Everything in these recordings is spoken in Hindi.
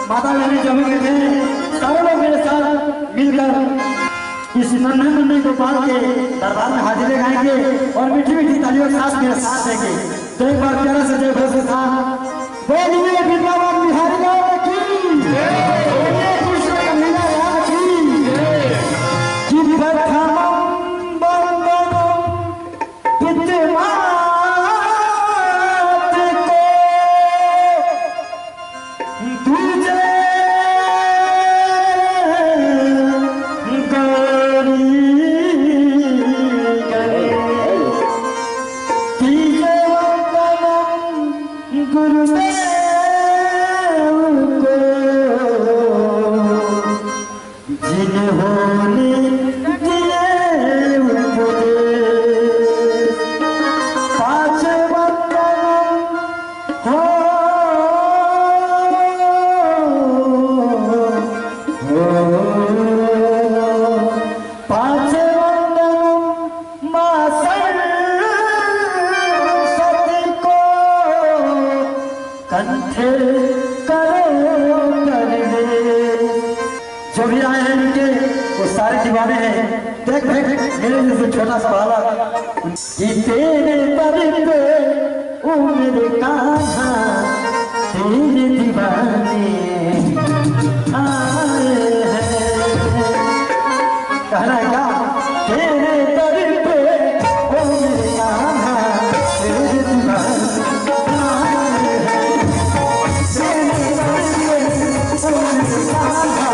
माता बहने जो भी थे सारे लोग मेरे साथ मिलकर इस नन्हे मुन्ने गोपाल के दरबार में हाजिरी लगाएंगे और मीठी मीठी तालियों के साथ मेरे साथ देंगे। तो एक बार प्यारा से जय घोष के साथ बोलिए वृंदावन बिहारी लाल की बोलिए कृष्ण कन्हैया लाल की प्रथमम वंदनम विद्यमान जो भी आए हैं इनके वो सारे दीवाने हैं। देख मेरे जैसे छोटा सा बालक तेरे पर पे ओ मेरे कान्हा तेरे दीवाने आए हैं। कहना क्या तेरे पर पे ओ मेरे कान्हा तेरे दीवाने आए हैं। तेरे पर पे ओ मेरे कान्हा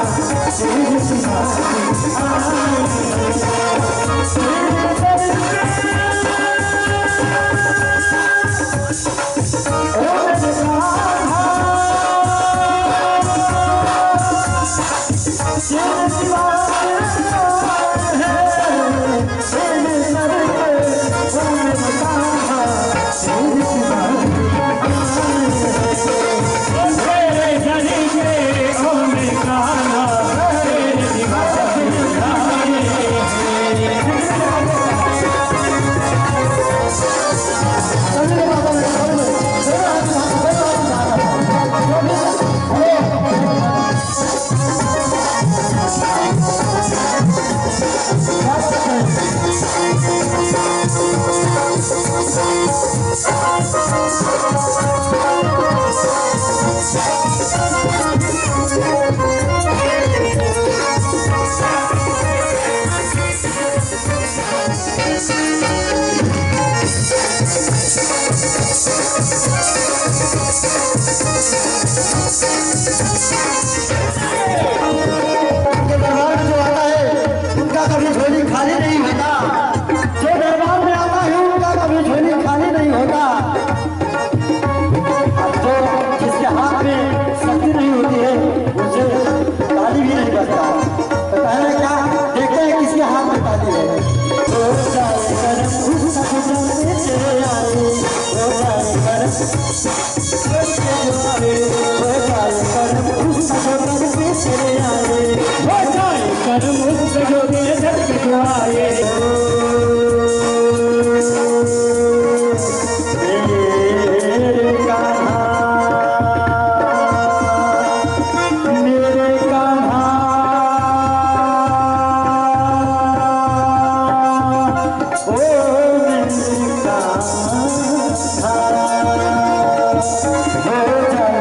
Oh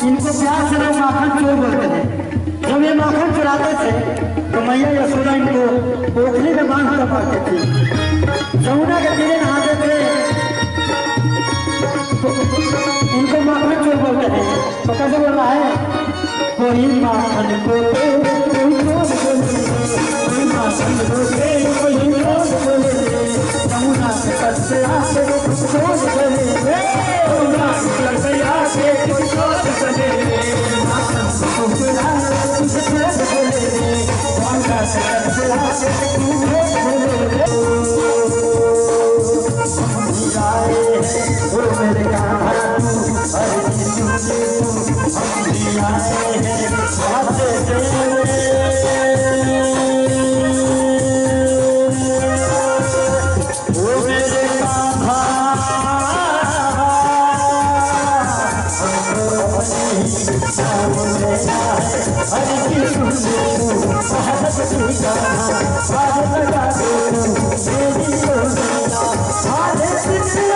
इनको प्यार से लोग माखन चोर बोलते थे। जब ये माखन चुराते थे तो मैया यशोदा इनको पोखरी में बांध कर पाते थे, यमुना के तीरे नहाते थे, तो इनको माखन चोर बोलते थे। तो कैसे बोल रहा है, कोई माखन को यमुना के तट से आके खोज चले, हरे